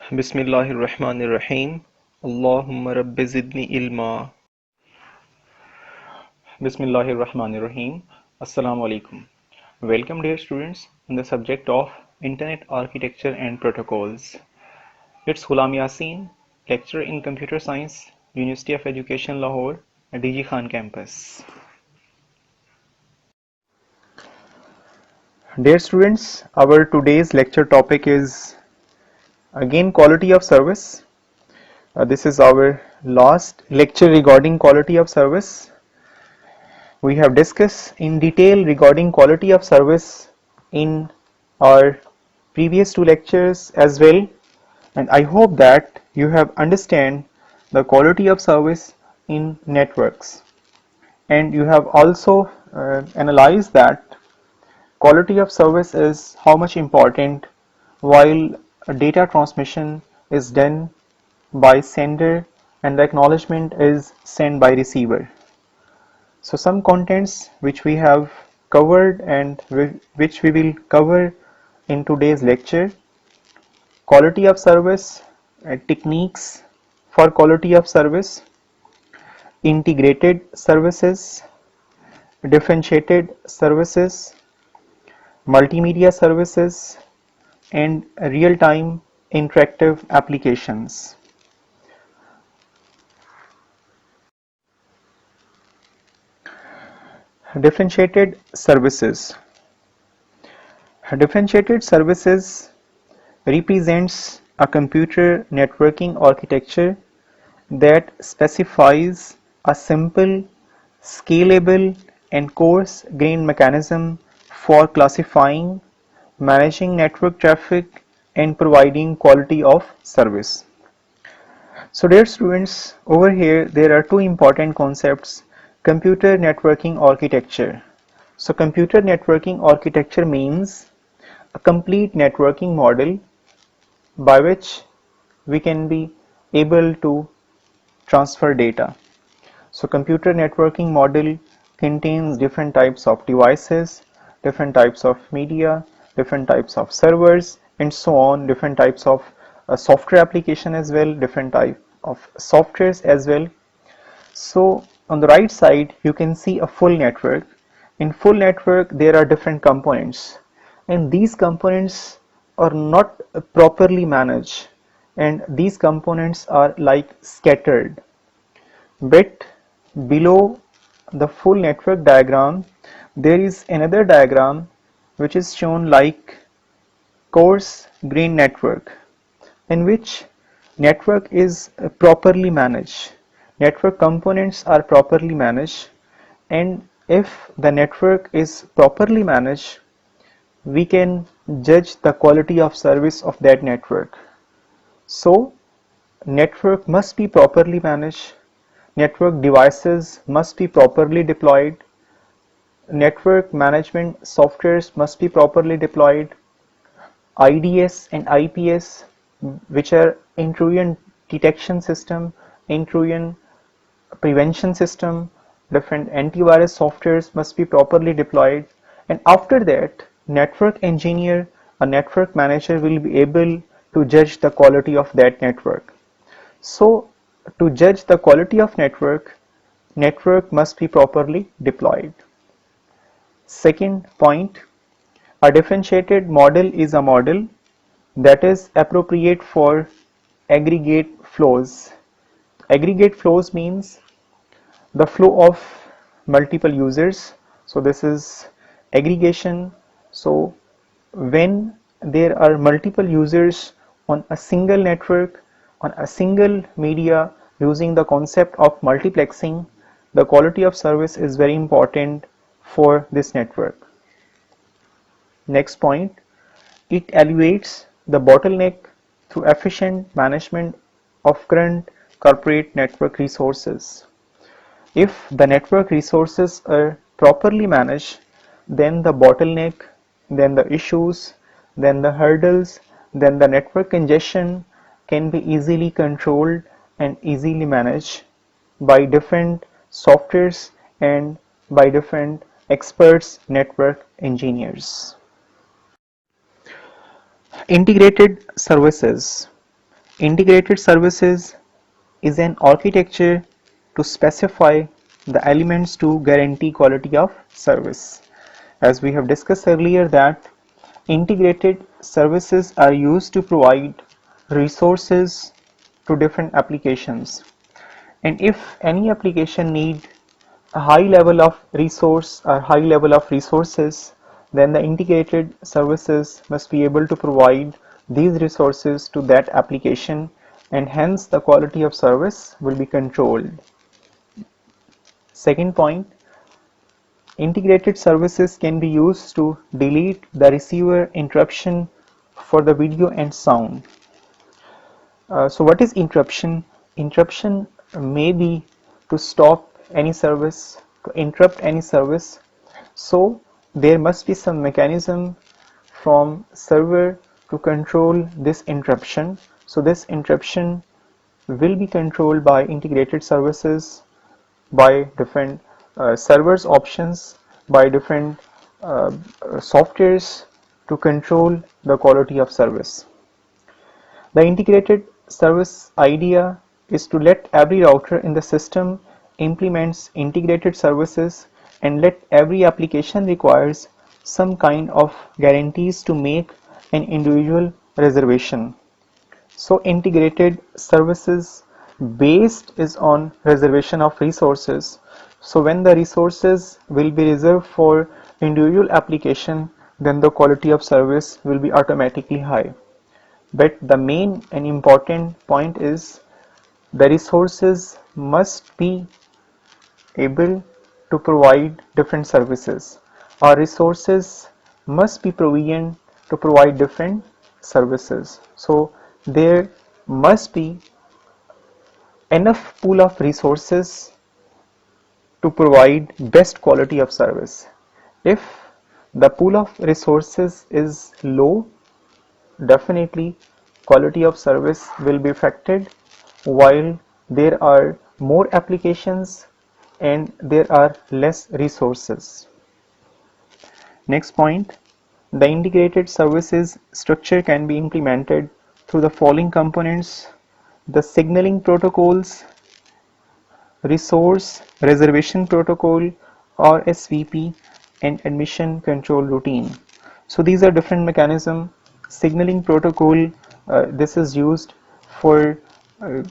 Bismillahirrahmanirrahim. Allahumma rabbi zidni ilma. Bismillahirrahmanirrahim. Assalamu alaikum. Welcome dear students in the subject of Internet Architecture and Protocols. It's Ghulam Yasin, lecturer in Computer Science, University of Education Lahore, DG Khan campus. Dear students, our today's lecture topic is again quality of service. This is our last lecture regarding quality of service. We have discussed in detail regarding quality of service in our previous two lectures as well, and I hope that you have understand the quality of service in networks, and you have also analyzed that quality of service is how much important while data transmission is done by sender and the acknowledgement is sent by receiver. So some contents which we have covered and which we will cover in today's lecture: quality of service, techniques for quality of service, integrated services, differentiated services, multimedia services, and real-time interactive applications. Differentiated services. Differentiated services represents a computer networking architecture that specifies a simple, scalable, and coarse-grained mechanism for classifying, managing network traffic, and providing quality of service. So dear students, over here there are two important concepts: computer networking architecture. So computer networking architecture means a complete networking model by which we can be able to transfer data. So computer networking model contains different types of devices, different types of media, different types of servers, and so on, different types of software application as well, different type of softwares as well. So on the right side you can see a full network. In full network there are different components, and these components are not properly managed, and these components are like scattered. But below the full network diagram there is another diagram which is shown like coarse grained network, in which network is properly managed, network components are properly managed, and if the network is properly managed we can judge the quality of service of that network. So network must be properly managed, network devices must be properly deployed, network management softwares must be properly deployed, IDS and IPS, which are intrusion detection system, intrusion prevention system, different antivirus softwares must be properly deployed, and after that network engineer, a network manager will be able to judge the quality of that network. So to judge the quality of network, network must be properly deployed. Second point, a differentiated model is a model that is appropriate for aggregate flows. Aggregate flows means the flow of multiple users. So this is aggregation. So when there are multiple users on a single network, on a single media, using the concept of multiplexing, the quality of service is very important for this network. Next point, it alleviates the bottleneck through efficient management of current corporate network resources. If the network resources are properly managed, then the bottleneck, then the issues, then the hurdles, then the network congestion can be easily controlled and easily managed by different softwares and by different experts, network engineers. Integrated services. Integrated services is an architecture to specify the elements to guarantee quality of service. As we have discussed earlier that integrated services are used to provide resources to different applications, and if any application need a high level of resource or high level of resources, then the integrated services must be able to provide these resources to that application, and hence the quality of service will be controlled. Second point, integrated services can be used to delete the receiver interruption for the video and sound. So what is interruption? Interruption may be to stop any service, to interrupt any service. So there must be some mechanism from server to control this interruption. So this interruption will be controlled by integrated services, by different servers options, by different softwares to control the quality of service. The integrated service idea is to let every router in the system implements integrated services, and let every application requires some kind of guarantees to make an individual reservation. So integrated services based is on reservation of resources. So when the resources will be reserved for individual application, then the quality of service will be automatically high. But the main and important point is the resources must be able to provide different services. Our resources must be provisioned to provide different services. So there must be enough pool of resources to provide best quality of service. If the pool of resources is low, definitely quality of service will be affected, while there are more applications and there are less resources. Next point, the integrated services structure can be implemented through the following components: the signaling protocols, resource reservation protocol (RSVP), and admission control routine. So these are different mechanisms. Signaling protocol, this is used for uh,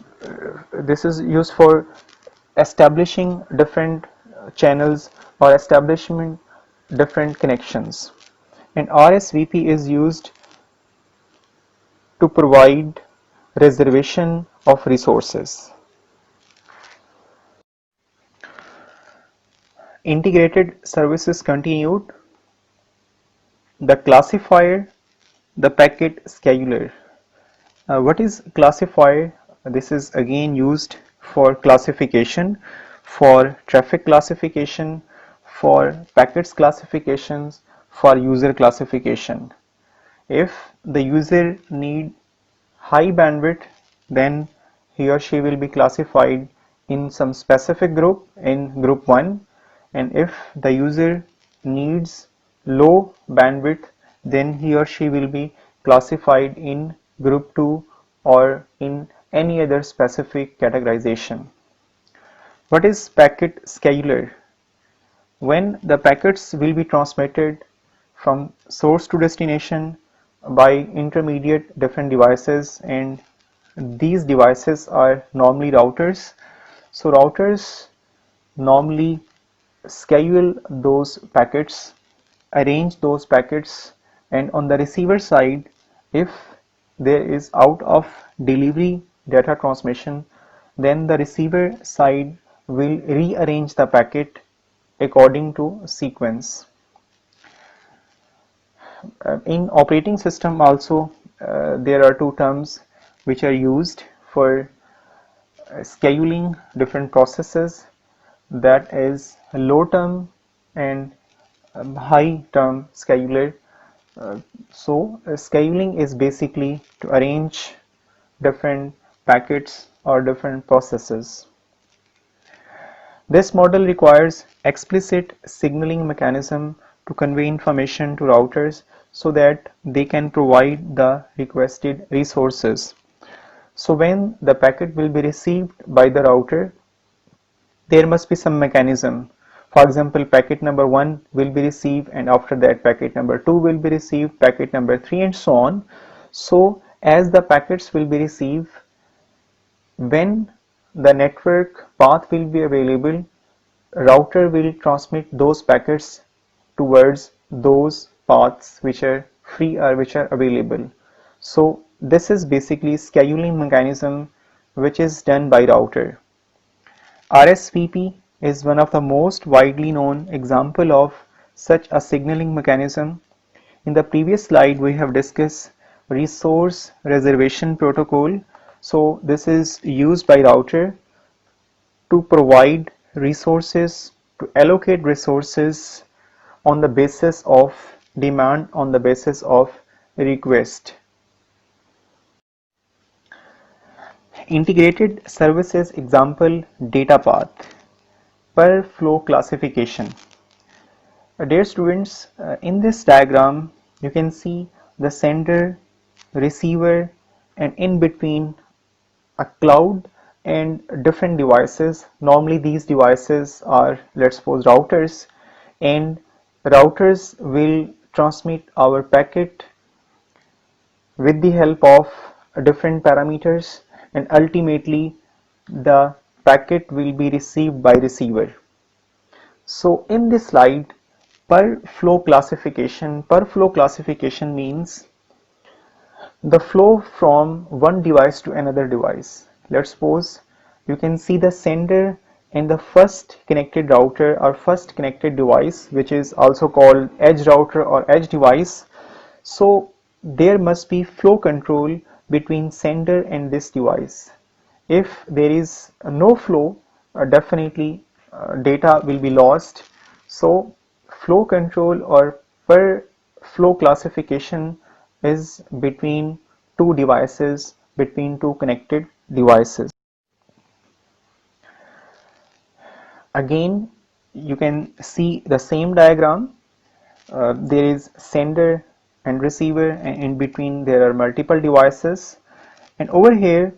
establishing different channels or establishing different connections, and RSVP is used to provide reservation of resources. Integrated services continued, the classifier, the packet scheduler. What is classifier? This is again used for classification, for traffic classification, for packets classifications, for user classification. If the user need high bandwidth, then he or she will be classified in some specific group, in group 1, and if the user needs low bandwidth, then he or she will be classified in group 2 or in any other specific categorization. What is packet scheduler? When the packets will be transmitted from source to destination by intermediate different devices, and these devices are normally routers. So routers normally schedule those packets, arrange those packets, and on the receiver side, if there is out of delivery data transmission, then the receiver side will rearrange the packet according to sequence. In operating system also, there are two terms which are used for scheduling different processes, that is low term and high term scheduler. Scheduling is basically to arrange different packets or different processes. This model requires explicit signaling mechanism to convey information to routers so that they can provide the requested resources. So when the packet will be received by the router, there must be some mechanism. For example, packet number 1 will be received, and after that packet number 2 will be received, packet number 3, and so on. So as the packets will be received, when the network path will be available, router will transmit those packets towards those paths which are free or which are available. So this is basically scheduling mechanism which is done by router. RSVP is one of the most widely known example of such a signaling mechanism. In the previous slide we have discussed resource reservation protocol. So this is used by router to provide resources, to allocate resources on the basis of demand, on the basis of request. Integrated services example, data path per flow classification. Dear students, in this diagram you can see the sender, receiver, and in between a cloud and different devices. Normally these devices are, let's suppose, routers, and routers will transmit our packet with the help of different parameters, and ultimately the packet will be received by receiver. So in this slide, per flow classification means the flow from one device to another device. Let's suppose you can see the sender and the first connected router or first connected device, which is also called edge router or edge device. So there must be flow control between sender and this device. If there is no flow, definitely data will be lost. So flow control or per flow classification is between two devices, between two connected devices. Again, you can see the same diagram. There is sender and receiver, and in between there are multiple devices. And over here,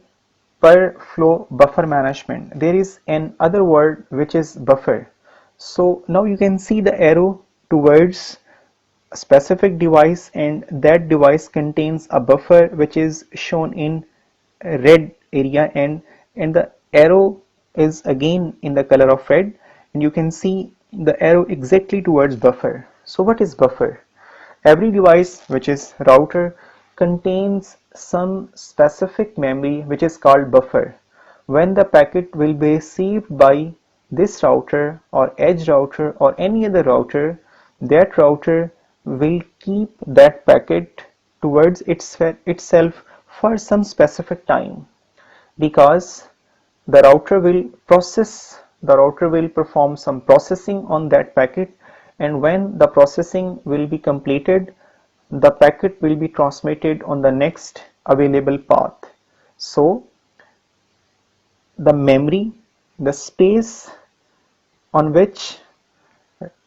per flow buffer management, there is an other word which is buffer. So now you can see the arrow towards a specific device, and that device contains a buffer which is shown in red area, and the arrow is again in the color of red, and you can see the arrow exactly towards buffer. So what is buffer? Every device which is router contains some specific memory which is called buffer. When the packet will be received by this router or edge router or any other router, that router will keep that packet towards itself for some specific time, because the router will perform some processing on that packet, and when the processing will be completed, the packet will be transmitted on the next available path. So the memory, the space on which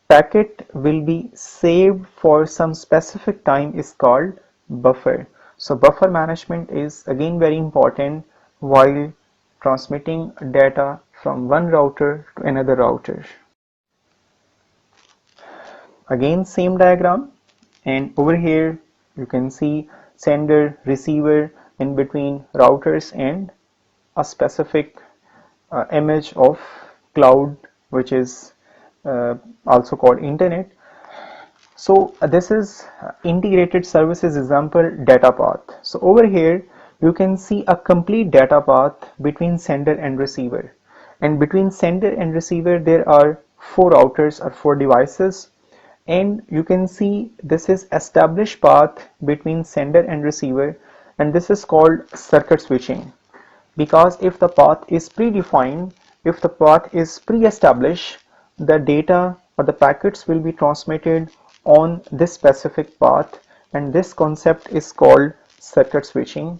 packet will be saved for some specific time is called buffer. So buffer management is again very important while transmitting data from one router to another router. Again same diagram, and over here you can see sender, receiver, in between routers, and a specific image of cloud, which is also called internet. So this is integrated services example, data path. So over here you can see a complete data path between sender and receiver, and between sender and receiver there are four routers or four devices, and you can see this is established path between sender and receiver, and this is called circuit switching. Because if the path is predefined, if the path is pre-established, the data or the packets will be transmitted on this specific path, and this concept is called circuit switching,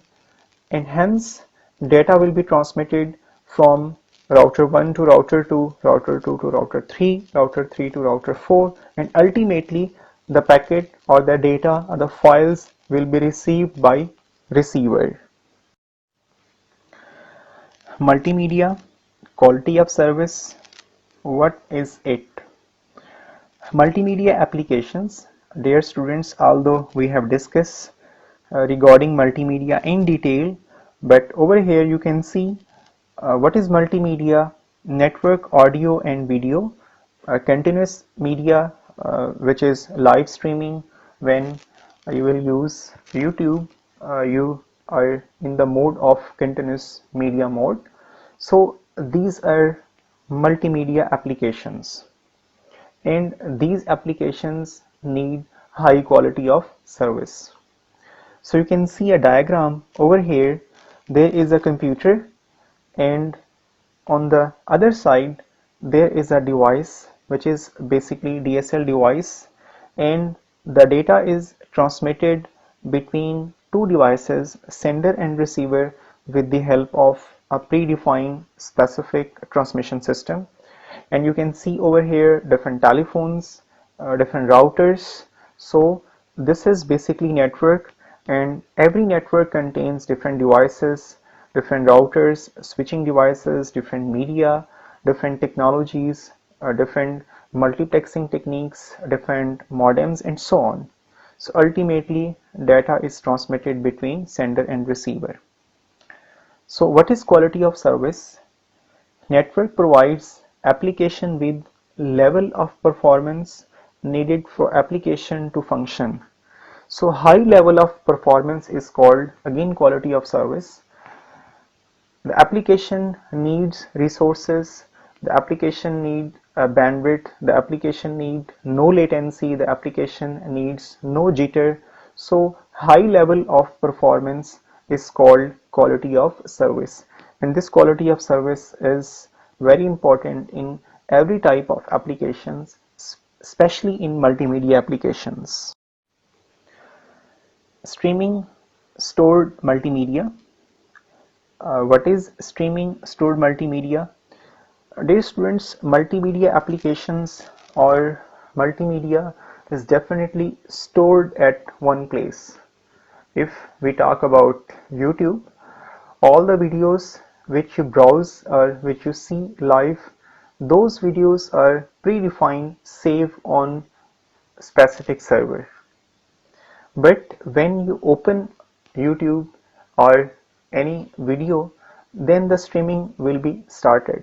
and hence data will be transmitted from router 1 to router 2, router 2 to router 3, router 3 to router 4, and ultimately the packet or the data or the files will be received by receiver. Multimedia, quality of service, what is it? Multimedia applications. Dear students, although we have discussed regarding multimedia in detail, but over here you can see what is multimedia: network audio and video, continuous media, which is live streaming. When you will use YouTube, you are in the mode of continuous media mode. So these are multimedia applications, and these applications need high quality of service. So you can see a diagram over here. There is a computer, and on the other side there is a device which is basically DSL device, and the data is transmitted between two devices, sender and receiver, with the help of a predefined specific transmission system. And you can see over here different telephones, different routers. So this is basically network, and every network contains different devices, different routers, switching devices, different media, different technologies, different multiplexing techniques, different modems, and so on. So ultimately data is transmitted between sender and receiver. So what is quality of service? Network provides application with level of performance needed for application to function. So high level of performance is called again quality of service. The application needs resources, the application needs bandwidth, the application needs no latency, the application needs no jitter. So high level of performance is called quality of service, and this quality of service is very important in every type of applications, especially in multimedia applications. Streaming stored multimedia. What is streaming stored multimedia? Dear students, multimedia applications or multimedia is definitely stored at one place. If we talk about YouTube, all the videos which you browse or which you see live, those videos are predefined, saved on specific server. But when you open YouTube or any video, then the streaming will be started.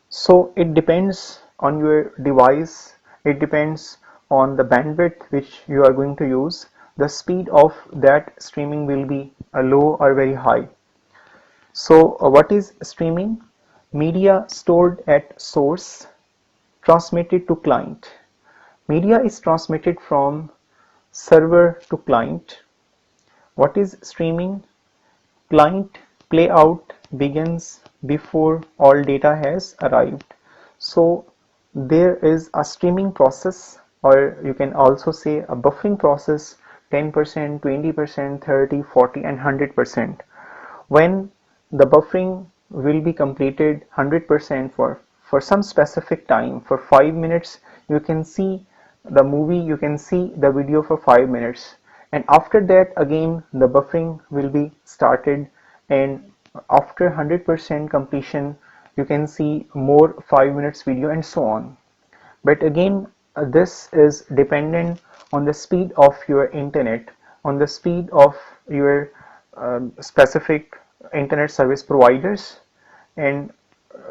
So it depends on your device, it depends on the bandwidth which you are going to use. The speed of that streaming will be low or very high. So what is streaming? Media stored at source, transmitted to client. Media is transmitted from server to client. What is streaming? Client playout begins before all data has arrived. So there is a streaming process, or you can also say a buffering process, 10%, 20%, 30, 40 and 100%. When the buffering will be completed 100% for some specific time, for 5 minutes you can see the movie, you can see the video for 5 minutes, and after that again the buffering will be started, and after 100% completion you can see more 5 minutes video and so on. But again this is dependent on the speed of your internet, on the speed of your specific internet service providers, and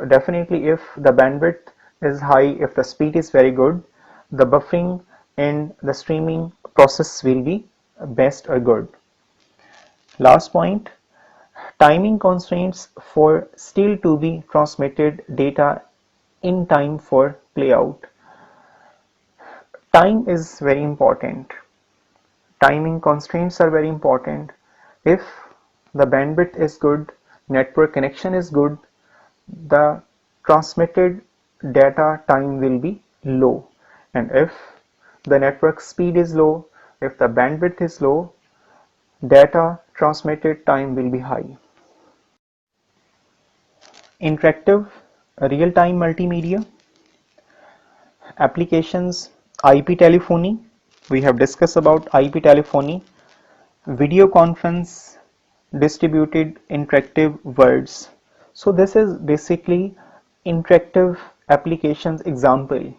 definitely if the bandwidth is high, if the speed is very good, the buffering and the streaming process will be best or good. Last point, timing constraints for still to be transmitted data in time for playout. Time is very important. Timing constraints are very important. If the bandwidth is good, network connection is good, the transmitted data time will be low, and if the network speed is low, if the bandwidth is low, data transmitted time will be high. Interactive real-time multimedia applications. IP telephony, we have discussed about IP telephony. Video conference, distributed interactive words. So this is basically interactive applications example.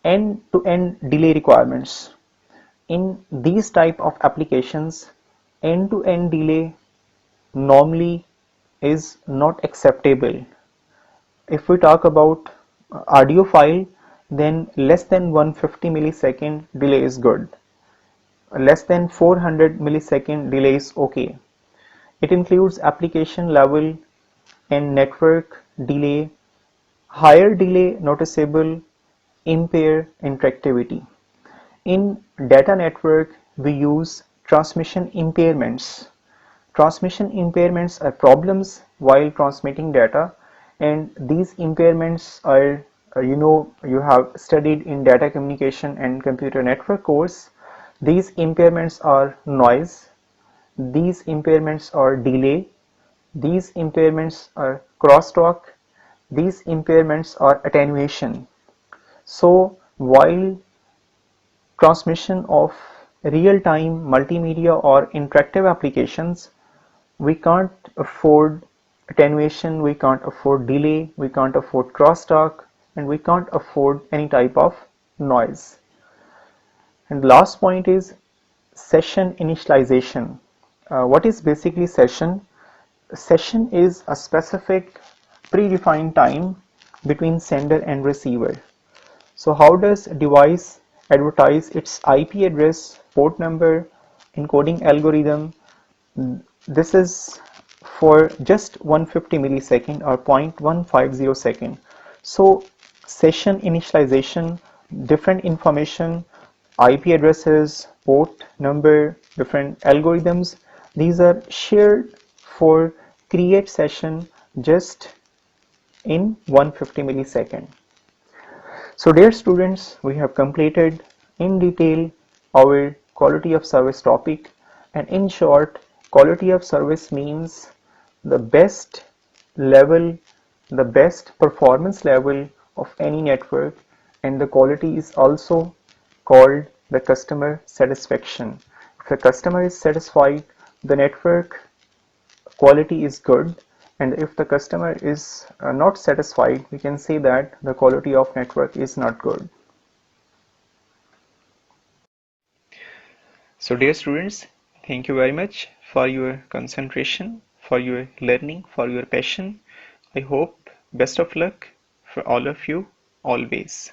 End-to-end delay requirements. In these type of applications, end-to-end delay normally is not acceptable. If we talk about audio file, then less than 150 millisecond delay is good. Less than 400 millisecond delay is okay. It includes application level and network delay. Higher delay noticeable impair interactivity. In data network, we use transmission impairments. Transmission impairments are problems while transmitting data, and these impairments are, you have studied in data communication and computer network course. These impairments are noise, these impairments are delay, these impairments are crosstalk, these impairments are attenuation. So while transmission of real-time multimedia or interactive applications, we can't afford attenuation, we can't afford delay, we can't afford crosstalk, and we can't afford any type of noise. And the last point is session initialization. What is basically session? Session is a specific predefined time between sender and receiver. So how does a device advertise its IP address, port number, encoding algorithm? This is for just 150 millisecond or 0.150 second. So session initialization, different information, IP addresses, port number, different algorithms, these are shared for create session just in 150 millisecond. So dear students, we have completed in detail our quality of service topic, and in short, quality of service means the best level, the best performance level of any network, and the quality is also called the customer satisfaction. If the customer is satisfied, the network quality is good, and if the customer is not satisfied, we can say that the quality of network is not good. So dear students, thank you very much for your concentration, for your learning, for your passion. I hope best of luck for all of you always.